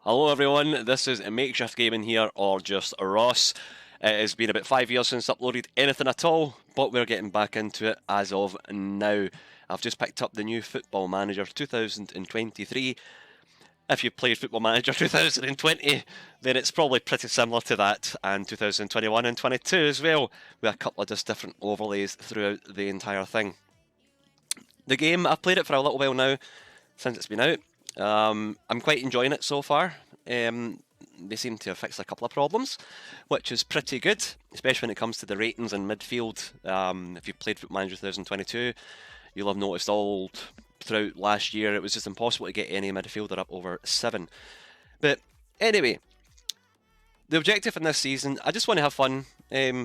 Hello everyone, this is Makeshift Gaming here, or just Ross. It has been about 5 years since I uploaded anything at all, but we're getting back into it as of now. I've just picked up the new Football Manager 2023. If you played Football Manager 2020, then it's probably pretty similar to that, and 2021 and 22 as well, with a couple of just different overlays throughout the entire thing. The game, I've played it for a little while now, since it's been out. I'm quite enjoying it so far. They seem to have fixed a couple of problems, which is pretty good, especially when it comes to the ratings in midfield. If you played Football Manager 2022, you'll have noticed all throughout last year it was just impossible to get any midfielder up over 7. But anyway, the objective in this season, I just want to have fun.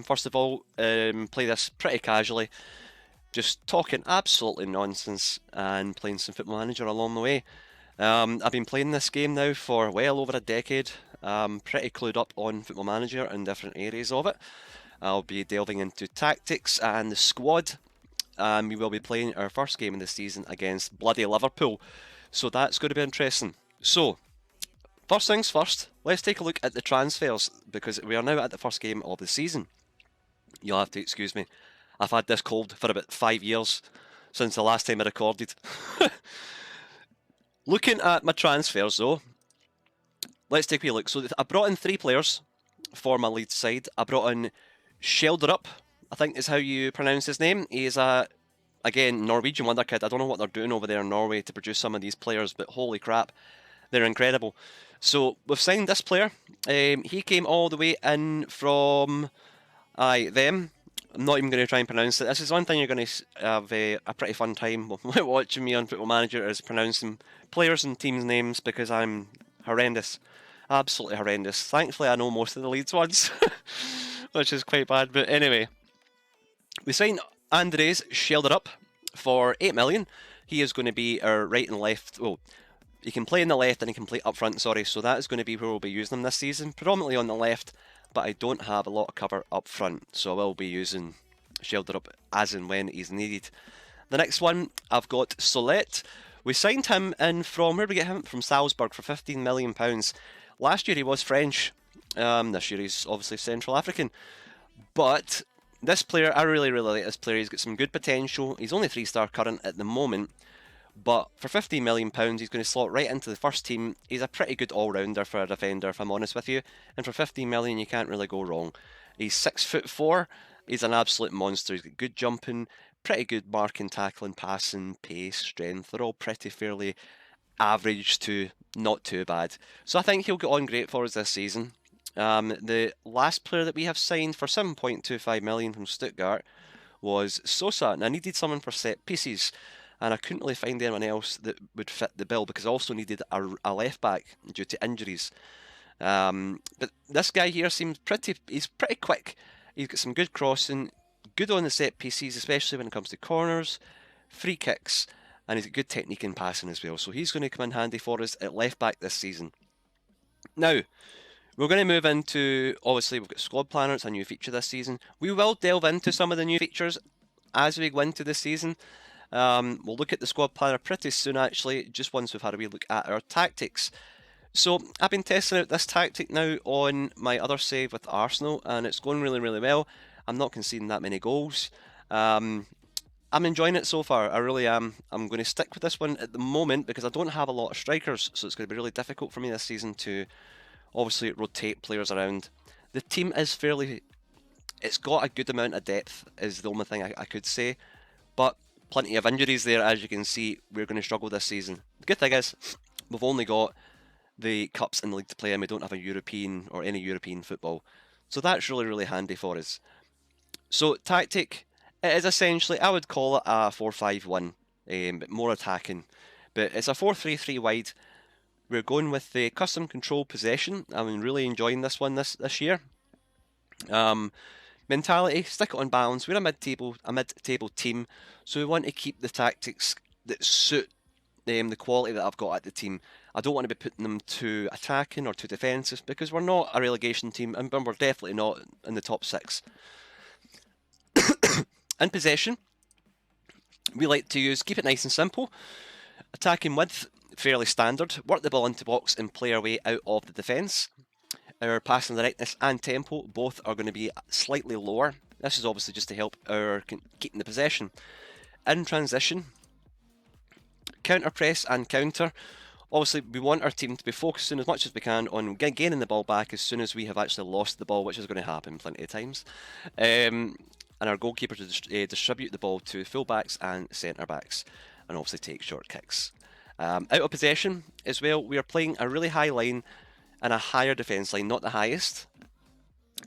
First of all, play this pretty casually, just talking absolutely nonsense and playing some Football Manager along the way. I've been playing this game now for well over a decade. I'm pretty clued up on Football Manager and different areas of it. I'll be delving into tactics and the squad. We will be playing our first game of the season against bloody Liverpool. So that's going to be interesting. So, first things first, let's take a look at the transfers, because we are now at the first game of the season. You'll have to excuse me. I've had this cold for about 5 years, since the last time I recorded. Looking at my transfers though, let's take a wee look. So I brought in 3 players for my Leeds side. I brought in Shelderup, I think is how you pronounce his name. He is a, again, Norwegian wonder kid. I don't know what they're doing over there in Norway to produce some of these players, but holy crap, they're incredible. So we've signed this player. He came all the way in from them. I'm not even going to try and pronounce it. This is one thing you're going to have a pretty fun time watching me on Football Manager, is pronouncing players and teams' names, because I'm horrendous. Absolutely horrendous. Thankfully, I know most of the Leeds ones, which is quite bad. But anyway, we signed Andres Shelderup for 8 million. He is going to be our right and left. Well, he can play in the left and he can play up front, sorry. So that is going to be where we'll be using him this season, predominantly on the left. But I don't have a lot of cover up front, so I will be using Shelderup as and when he's needed. The next one, I've got Solet. We signed him in from, where did we get him? From Salzburg for £15 million. Last year he was French. This year he's obviously Central African. But this player, I really like this player. He's got some good potential. He's only 3-star current at the moment. But for £15 million, he's going to slot right into the first team. He's a pretty good all-rounder for a defender, if I'm honest with you. And for £15 million, you can't really go wrong. He's 6'4". He's an absolute monster. He's got good jumping, pretty good marking, tackling, passing, pace, strength. They're all pretty fairly average to not too bad. So I think he'll get on great for us this season. The last player that we have signed for 7.25 million from Stuttgart was Sosa, and I needed someone for set pieces, and I couldn't really find anyone else that would fit the bill, because I also needed a left back due to injuries. But this guy here seems he's pretty quick. He's got some good crossing, good on the set pieces, especially when it comes to corners, free kicks, and he's got good technique in passing as well. So he's going to come in handy for us at left back this season. Now, we're going to move into, obviously we've got Squad Planner, it's a new feature this season. We will delve into some of the new features as we go into this season. We'll look at the Squad Planner pretty soon actually, just once we've had a wee look at our tactics. So I've been testing out this tactic now on my other save with Arsenal, and it's going really well. I'm not conceding that many goals. I'm enjoying it so far, I really am. I'm going to stick with this one at the moment because I don't have a lot of strikers, so it's going to be really difficult for me this season to obviously rotate players around. The team is it's got a good amount of depth, is the only thing I could say, but plenty of injuries there. As you can see, we're going to struggle this season. The good thing is, we've only got the cups in the league to play, and we don't have a European or any European football. So that's really handy for us. So tactic, it is essentially, I would call it a 4-5-1, but more attacking. But it's a 4-3-3 wide. We're going with the custom control possession. I'm really enjoying this one this year. Mentality, stick it on balance. We're a mid-table team, so we want to keep the tactics that suit the quality that I've got at the team. I don't want to be putting them too attacking or too defensive, because we're not a relegation team, and we're definitely not in the top 6. In possession, we like to keep it nice and simple. Attacking width, fairly standard. Work the ball into box and play our way out of the defence. Our passing directness and tempo both are going to be slightly lower. This is obviously just to help our keeping the possession. In transition, counter press and counter. Obviously, we want our team to be focusing as much as we can on gaining the ball back as soon as we have actually lost the ball, which is going to happen plenty of times. And our goalkeeper to distribute the ball to fullbacks and centre backs, and obviously take short kicks. Out of possession as well, we are playing a really high line and a higher defence line, not the highest.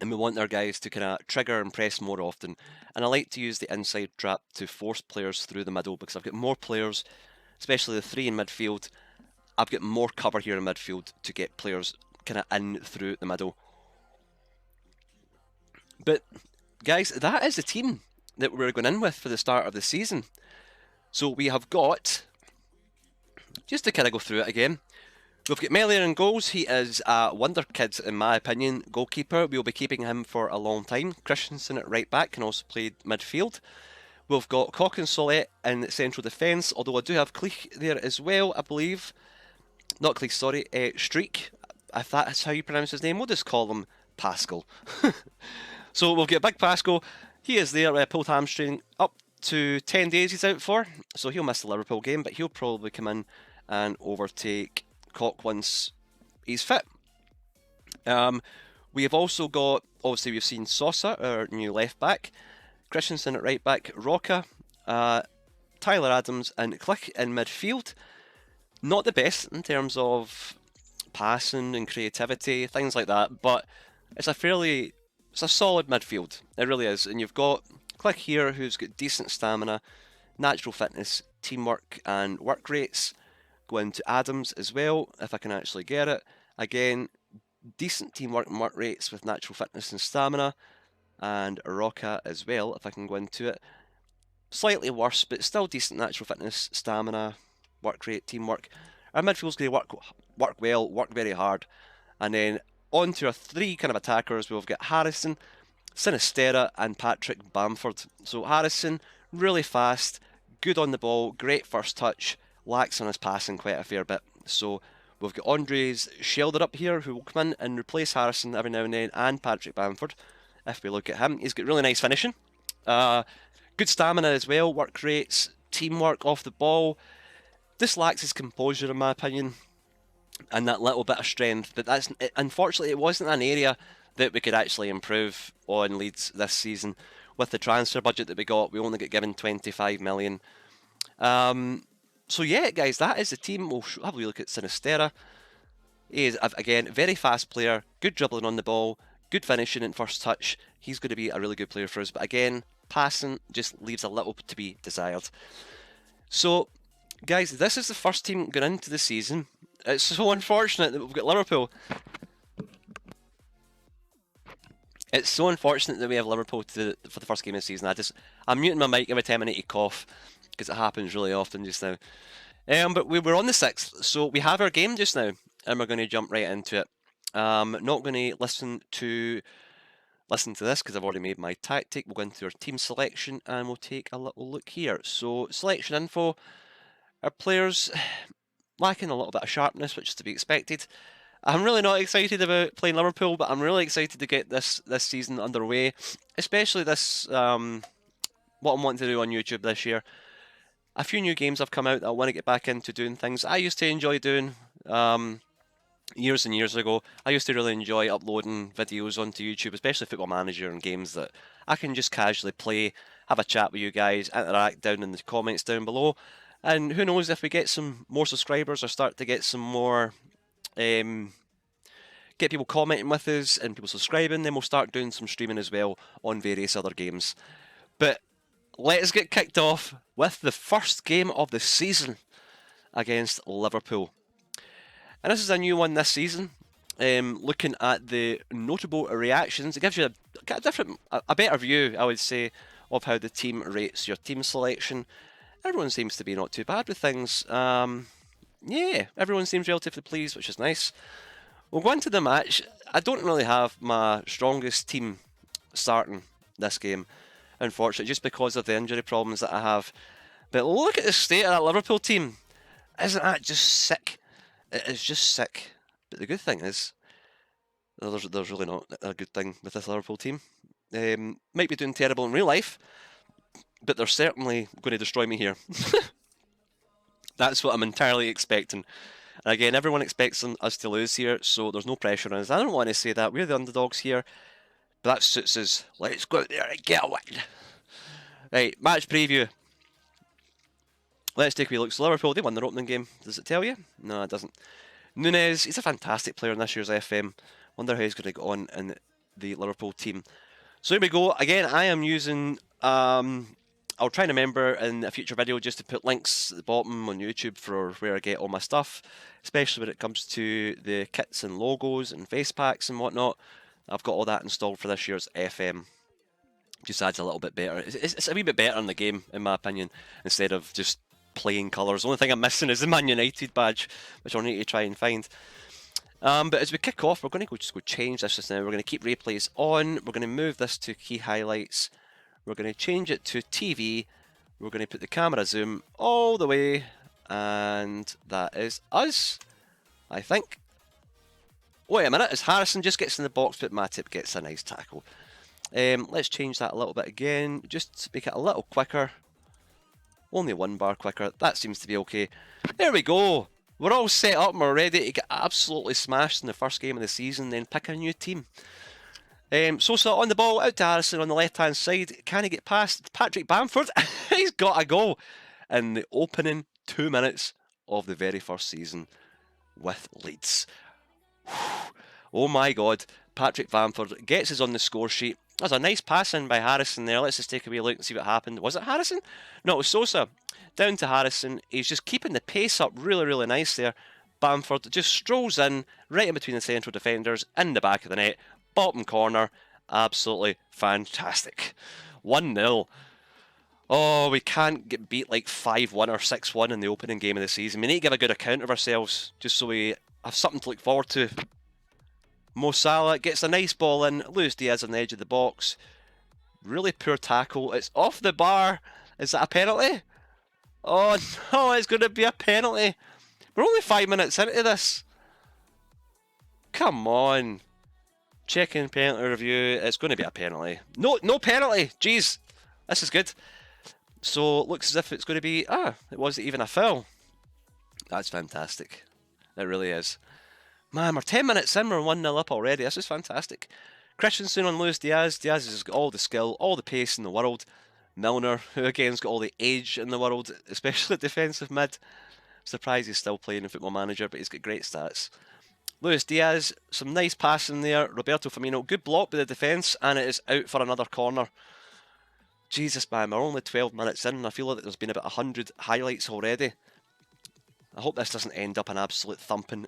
And we want our guys to kind of trigger and press more often. And I like to use the inside trap to force players through the middle because I've got more players, especially the three in midfield. I've got more cover here in midfield to get players kind of in through the middle. But guys, that is the team that we're going in with for the start of the season. So we have got, just to kind of go through it again, we've got Melier in goals. He is a wonder kid, in my opinion, goalkeeper. We'll be keeping him for a long time. Christensen at right back can also play midfield. We've got Cock and Solette in central defence, although I do have Cleich there as well, I believe. Not Cleich, sorry, Streak, if that's how you pronounce his name. We'll just call him Pascal. So we've got Big Pascal. He is there, pulled hamstring, up to 10 days he's out for. So he'll miss the Liverpool game, but he'll probably come in and overtake Cock once he's fit. We have also got, obviously we've seen Sosa, our new left back, Christensen at right back, Roca, Tyler Adams and Cleich in midfield. Not the best in terms of passing and creativity, things like that, but it's a solid midfield. It really is. And you've got Cleich here, who's got decent stamina, natural fitness, teamwork and work rates. Going to Adams as well, if I can actually get it. Again, decent teamwork and work rates with natural fitness and stamina. And Roca as well, if I can go into it. Slightly worse, but still decent natural fitness, stamina, work rate, teamwork. Our midfield's going to work well, work very hard. And then on to our three kind of attackers, we've got Harrison, Sinisterra and Patrick Bamford. So Harrison, really fast, good on the ball, great first touch, lacks on his passing quite a fair bit. So we've got Andres Schelder up here who will come in and replace Harrison every now and then, and Patrick Bamford. If we look at him, he's got really nice finishing. Good stamina as well, work rates, teamwork off the ball. This lacks his composure in my opinion, and that little bit of strength. But that's, unfortunately, it wasn't an area that we could actually improve on Leeds this season. With the transfer budget that we got, we only got given 25 million. So yeah, guys, that is the team. We'll have a look at Sinisterra. He is, again, very fast player, good dribbling on the ball, good finishing and first touch. He's going to be a really good player for us. But again, passing just leaves a little to be desired. So, guys, this is the first team going into the season. It's so unfortunate that we've got Liverpool. It's so unfortunate that we have Liverpool for the first game of the season. I'm muting my mic every time I need to cough, because it happens really often just now. But we were on the 6th, so we have our game just now, and we're going to jump right into it. Not going to listen to this because I've already made my tactic. We'll go into our team selection and we'll take a little look here. So selection info, our players lacking a little bit of sharpness, which is to be expected. I'm really not excited about playing Liverpool, but I'm really excited to get this season underway, especially this what I'm wanting to do on YouTube this year. A few new games have come out that I want to get back into doing things I used to enjoy doing years and years ago. I used to really enjoy uploading videos onto YouTube, especially Football Manager and games that I can just casually play, have a chat with you guys, interact down in the comments down below. And who knows, if we get some more subscribers or start to get some more, get people commenting with us and people subscribing, then we'll start doing some streaming as well on various other games. But let's get kicked off with the first game of the season against Liverpool. And this is a new one this season. Looking at the notable reactions, it gives you a better view, I would say, of how the team rates your team selection. Everyone seems to be not too bad with things. Yeah, everyone seems relatively pleased, which is nice. We'll go into the match. I don't really have my strongest team starting this game, unfortunately, just because of the injury problems that I have. But look at the state of that Liverpool team. Isn't that just sick? It is just sick. But the good thing is, there's really not a good thing with this Liverpool team. Might be doing terrible in real life, but they're certainly going to destroy me here. That's what I'm entirely expecting. And again, everyone expects us to lose here, so there's no pressure on us. I don't want to say that. We're the underdogs here, but that suits us. Let's go out there and get a win. Right, match preview. Let's take a wee look. So Liverpool, they won their opening game. Does it tell you? No, it doesn't. Nunes, he's a fantastic player in this year's FM. Wonder how he's going to go on in the Liverpool team. So here we go. Again, I am using... I'll try and remember in a future video just to put links at the bottom on YouTube for where I get all my stuff, especially when it comes to the kits and logos and face packs and whatnot. I've got all that installed for this year's FM. Just adds a little bit better. It's a wee bit better in the game, in my opinion, instead of just playing colours. The only thing I'm missing is the Man United badge, which I'll need to try and find. But as we kick off, we're going to just go change this just now. We're going to keep replays on. We're going to move this to key highlights. We're going to change it to TV. We're going to put the camera zoom all the way. And that is us, I think. Wait a minute, as Harrison just gets in the box, but Matip gets a nice tackle. Let's change that a little bit again, just to make it a little quicker. Only 1 bar quicker, that seems to be okay. There we go! We're all set up and we're ready to get absolutely smashed in the first game of the season, then pick a new team. Sosa on the ball, out to Harrison on the left-hand side. Can he get past Patrick Bamford? He's got a goal in the opening 2 minutes of the very first season with Leeds. Oh my God, Patrick Bamford gets us on the score sheet. That was a nice pass in by Harrison there. Let's just take a wee look and see what happened. Was it Harrison? No, it was Sosa. Down to Harrison. He's just keeping the pace up really, really nice there. Bamford just strolls in, right in between the central defenders, in the back of the net. Bottom corner. Absolutely fantastic. 1-0. Oh, we can't get beat like 5-1 or 6-1 in the opening game of the season. We need to give a good account of ourselves, just so we have something to look forward to. Mo Salah gets a nice ball in. Luis Diaz on the edge of the box. Really poor tackle. It's off the bar. Is that a penalty? Oh no, it's going to be a penalty. We're only 5 minutes into this. Come on. Checking penalty review. It's going to be a penalty. No penalty. Jeez. This is good. So it looks as if it's going to be... it wasn't even a foul. That's fantastic. It really is. Man, we're 10 minutes in, we're 1-0 up already. This is fantastic. Christensen on Luis Diaz. Diaz has got all the skill, all the pace in the world. Milner, who again's got all the age in the world, especially defensive mid. Surprised he's still playing in Football Manager, but he's got great stats. Luis Diaz, some nice passing there. Roberto Firmino, good block by the defence, and it is out for another corner. Jesus, man, we're only 12 minutes in, and I feel like there's been about 100 highlights already. I hope this doesn't end up an absolute thumping.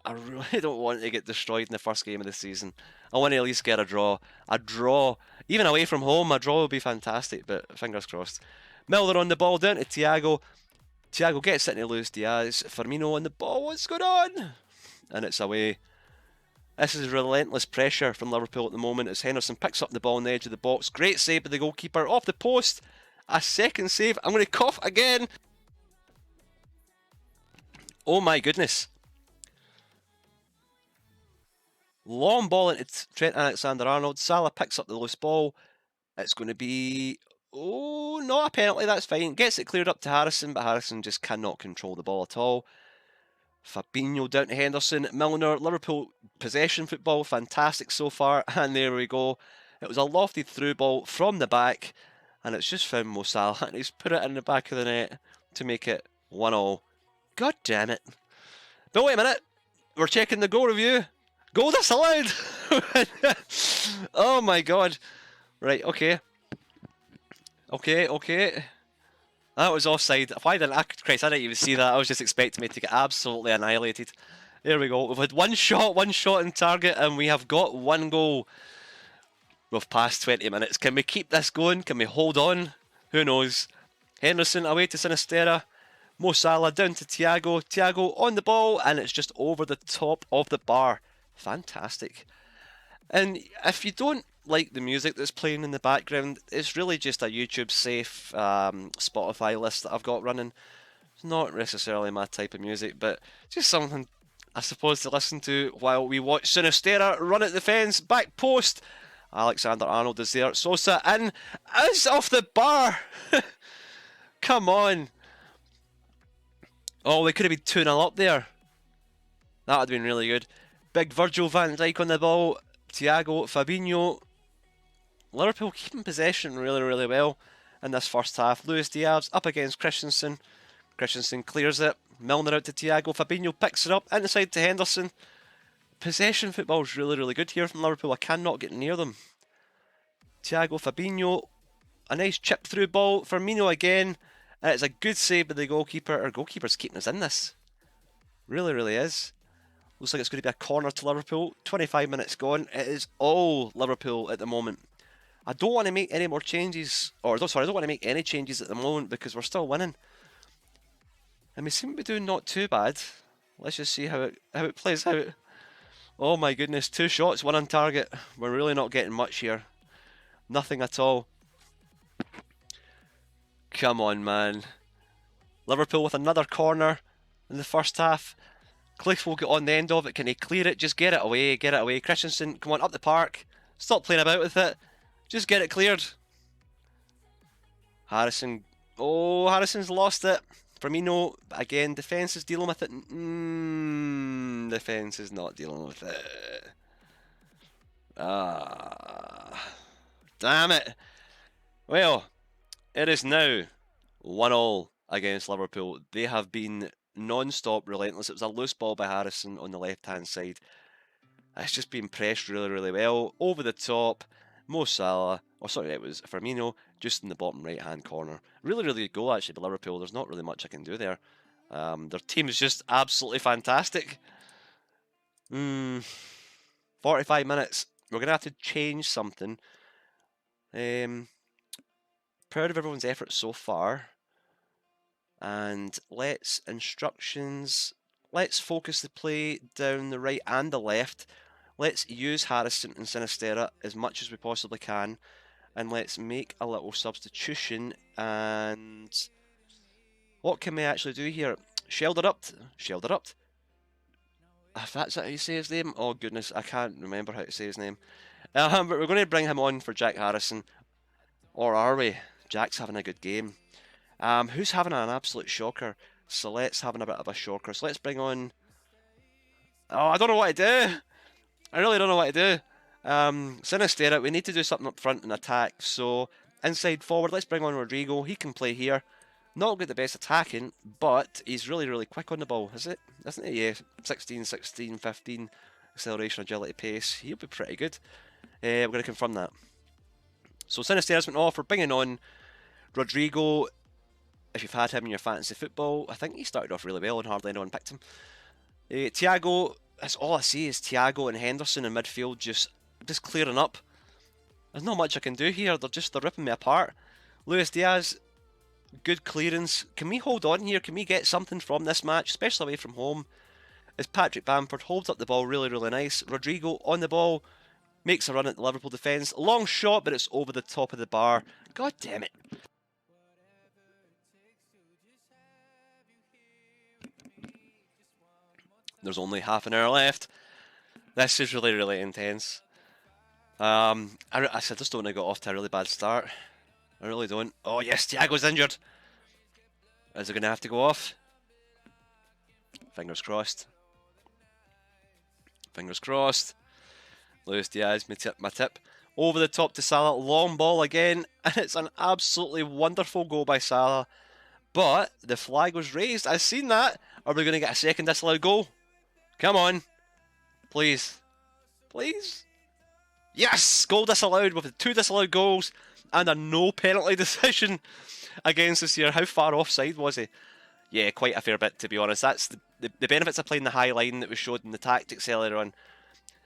I really don't want to get destroyed in the first game of the season. I want to at least get a draw. A draw. Even away from home, a draw would be fantastic, but fingers crossed. Milner on the ball, down to Thiago. Thiago gets it to Luis Diaz. Firmino on the ball, what's going on? And it's away. This is relentless pressure from Liverpool at the moment as Henderson picks up the ball on the edge of the box. Great save by the goalkeeper. Off the post. A second save. I'm going to cough again. Oh my goodness. Long ball into Trent Alexander-Arnold. Salah picks up the loose ball. It's going to be... Oh, not a penalty, that's fine. Gets it cleared up to Harrison, but Harrison just cannot control the ball at all. Fabinho down to Henderson. Milner, Liverpool possession football, fantastic so far. And there we go. It was a lofted through ball from the back. And it's just found Mo Salah. And he's put it in the back of the net to make it 1-1. God damn it. But wait a minute. We're checking the goal review. Goal disallowed. Oh my god. Right, okay. Okay. That was offside. Why didn't I... Christ, I didn't even see that. I was just expecting me to get absolutely annihilated. There we go. We've had one shot in target, and we have got 1 goal. We've passed 20 minutes. Can we keep this going? Can we hold on? Who knows? Henderson away to Sinisterra. Mo Salah down to Thiago. Thiago on the ball, and it's just over the top of the bar. Fantastic. And if you don't like the music that's playing in the background, it's really just a YouTube safe Spotify list that I've got running. It's not necessarily my type of music, but just something I suppose to listen to while we watch Sinistera run at the fence, back post. Alexander-Arnold is there. Sosa in, is off the bar. Come on. Oh, we could have been 2-0 up there. That would have been really good. Big Virgil van Dijk on the ball. Thiago, Fabinho. Liverpool keeping possession really, really well in this first half. Luis Diaz up against Christensen. Christensen clears it. Milner out to Thiago. Fabinho picks it up inside to Henderson. Possession football is really, really good here from Liverpool. I cannot get near them. Thiago, Fabinho. A nice chip through ball. Firmino again. And it's a good save by the goalkeeper. Our goalkeeper's keeping us in this. Really, really is. Looks like it's going to be a corner to Liverpool. 25 minutes gone. It is all Liverpool at the moment. I don't want to make any more changes. I don't want to make any changes at the moment because we're still winning. And we seem to be doing not too bad. Let's just see how it plays out. Oh my goodness, 2 shots, 1 on target. We're really not getting much here. Nothing at all. Come on, man. Liverpool with another corner in the first half. Cliff will get on the end of it. Can he clear it? Just get it away, get it away. Christensen, come on, up the park. Stop playing about with it. Just get it cleared. Harrison. Oh, Harrison's lost it. Firmino, again, defence is dealing with it. Defence is not dealing with it. Damn it. Well, it is now 1-1 against Liverpool. They have been non-stop relentless. It was a loose ball by Harrison on the left-hand side. It's just been pressed really, really well. Over the top. Mo Salah, it was Firmino, just in the bottom right-hand corner. Really, really good goal actually by Liverpool. There's not really much I can do there. Their team is just absolutely fantastic. 45 minutes. We're going to have to change something. Proud of everyone's effort so far. And instructions. Let's focus the play down the right and the left. Let's use Harrison and Sinistera as much as we possibly can. And let's make a little substitution. And what can we actually do here? Shelderupt. If that's how you say his name. Oh goodness, I can't remember how to say his name. But we're going to bring him on for Jack Harrison. Or are we? Jack's having a good game. Who's having an absolute shocker? Salet's having a bit of a shocker. So let's bring on... Oh, I don't know what to do. I really don't know what to do. Sinistera, we need to do something up front and attack. So, inside forward, let's bring on Rodrigo. He can play here. Not good at the best attacking, but he's really, really quick on the ball, isn't he? Yeah, 16, 15 acceleration, agility, pace. He'll be pretty good. We're going to confirm that. So, Sinistera's went off. We're bringing on Rodrigo. If you've had him in your fantasy football, I think he started off really well and hardly anyone picked him. Thiago, that's all I see is Thiago and Henderson in midfield just clearing up. There's not much I can do here. They're ripping me apart. Luis Diaz, good clearance. Can we hold on here? Can we get something from this match, especially away from home? As Patrick Bamford holds up the ball really, really nice. Rodrigo on the ball, makes a run at the Liverpool defence. Long shot, but it's over the top of the bar. God damn it. There's only half an hour left. This is really, really intense. I just don't want to get off to a really bad start. I really don't. Oh yes, Thiago's injured. Is it going to have to go off? Fingers crossed. Fingers crossed. Luis Diaz, my tip. Over the top to Salah. Long ball again. And it's an absolutely wonderful goal by Salah. But the flag was raised. I've seen that. Are we going to get a second disallowed goal? Come on. Please. Please. Yes! Goal disallowed with 2 disallowed goals and a no penalty decision against us here. How far offside was he? Yeah, quite a fair bit, to be honest. That's the benefits of playing the high line that was showed in the tactics earlier on.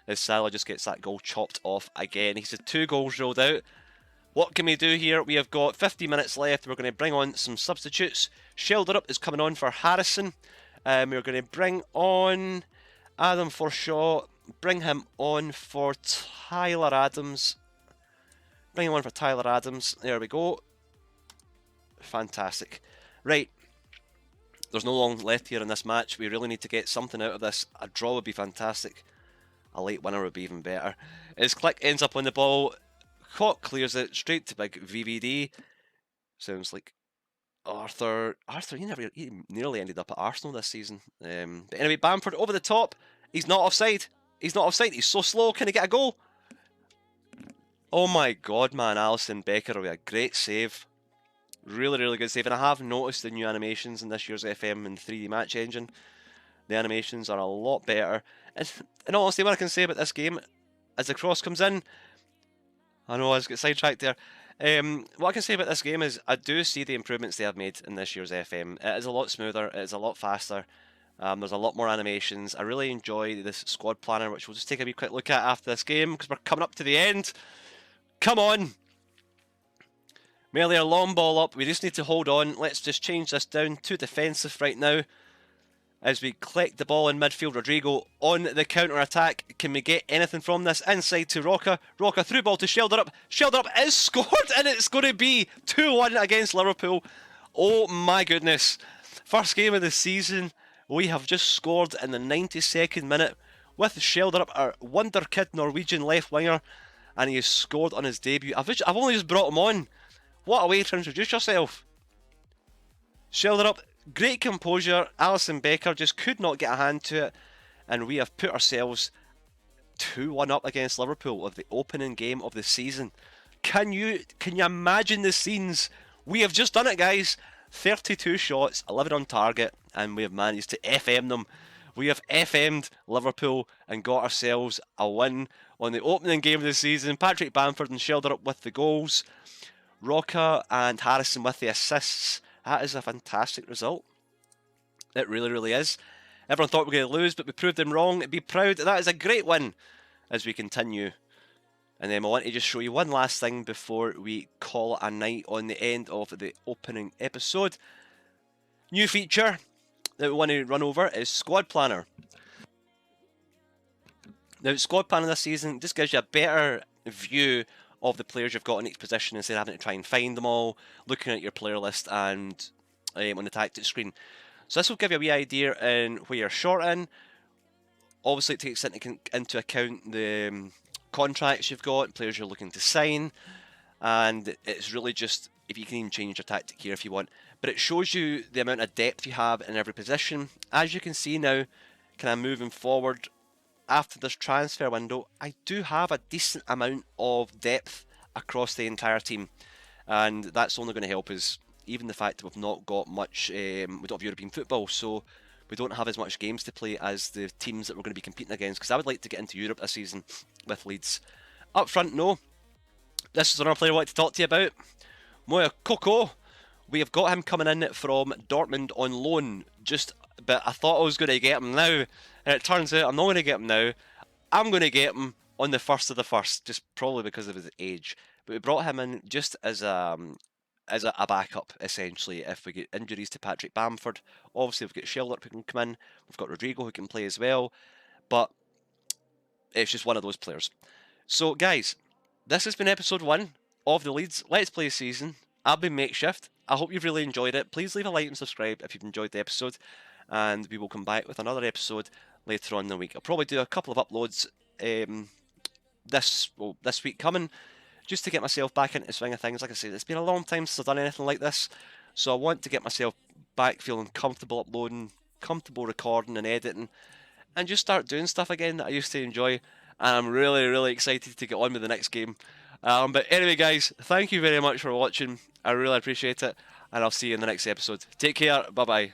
As Salah just gets that goal chopped off again. He's had 2 goals ruled out. What can we do here? We have got 50 minutes left. We're going to bring on some substitutes. Shelderup is coming on for Harrison. We're going to bring on Adam Forshaw. Bring him on for Tyler Adams. Bring him on for Tyler Adams. There we go. Fantastic. Right. There's no long left here in this match. We really need to get something out of this. A draw would be fantastic. A late winner would be even better. His click ends up on the ball. Caught clears it straight to big VVD. Sounds like Arthur, he nearly ended up at Arsenal this season. But anyway, Bamford over the top. He's not offside. He's not offside. He's so slow. Can he get a goal? Oh my god, man. Alisson Becker with a great save. Really, really good save. And I have noticed the new animations in this year's FM and 3D match engine. The animations are a lot better. And in all honesty, what I can say about this game, as the cross comes in, I know I was getting sidetracked there. What I can say about this game is I do see the improvements they have made in this year's FM. It is a lot smoother, it is a lot faster. There's a lot more animations. I really enjoy this squad planner, which we'll just take a wee quick look at after this game, because we're coming up to the end. Come on! Merely a long ball up, we just need to hold on. Let's just change this down to defensive right now. As we collect the ball in midfield, Rodrigo on the counter-attack. Can we get anything from this? Inside to Roca. Roca through ball to Shelderup. Shelderup is scored, and it's going to be 2-1 against Liverpool. Oh my goodness. First game of the season. We have just scored in the 92nd minute with Shelderup, our wonder kid Norwegian left winger. And he has scored on his debut. I've only just brought him on. What a way to introduce yourself. Shelderup. Great composure. Alisson Becker just could not get a hand to it. And we have put ourselves 2-1 up against Liverpool of the opening game of the season. Can you imagine the scenes? We have just done it, guys. 32 shots, 11 on target, and we have managed to FM them. We have FM'd Liverpool and got ourselves a win on the opening game of the season. Patrick Bamford and Shelderup with the goals. Roca and Harrison with the assists. That is a fantastic result. It really, really is. Everyone thought we were going to lose, but we proved them wrong. Be proud. That is a great win as we continue. And then I want to just show you one last thing before we call it a night on the end of the opening episode. New feature that we want to run over is Squad Planner. Now, Squad Planner this season just gives you a better view of the players you've got in each position instead of having to try and find them all, looking at your player list and on the tactics screen. So this will give you a wee idea in where you're short in. Obviously it takes into account the contracts you've got, players you're looking to sign, and it's really just, if you can even change your tactic here if you want, but it shows you the amount of depth you have in every position. As you can see now, kind of moving forward, after this transfer window, I do have a decent amount of depth across the entire team, and that's only going to help us. Even the fact that we've not got much, we don't have European football, so we don't have as much games to play as the teams that we're going to be competing against, because I would like to get into Europe this season with Leeds. Up front, no. This is another player I want to talk to you about. Moya Coco. We have got him coming in from Dortmund on loan, but I thought I was going to get him now, and it turns out I'm not going to get him now. I'm going to get him on the 1st of the 1st, just probably because of his age. But we brought him in just as a backup, essentially, if we get injuries to Patrick Bamford. Obviously, we've got Shelderup who can come in, we've got Rodrigo who can play as well, but it's just one of those players. So, guys, this has been episode 1 of the Leeds Let's Play season. I've been Makeshift. I hope you've really enjoyed it. Please leave a like and subscribe if you've enjoyed the episode, and we will come back with another episode later on in the week. I'll probably do a couple of uploads this week coming, just to get myself back into the swing of things. Like I said, it's been a long time since I've done anything like this, so I want to get myself back feeling comfortable uploading, comfortable recording and editing, and just start doing stuff again that I used to enjoy. And I'm really, really excited to get on with the next game. But anyway, guys, thank you very much for watching. I really appreciate it, and I'll see you in the next episode. Take care. Bye-bye.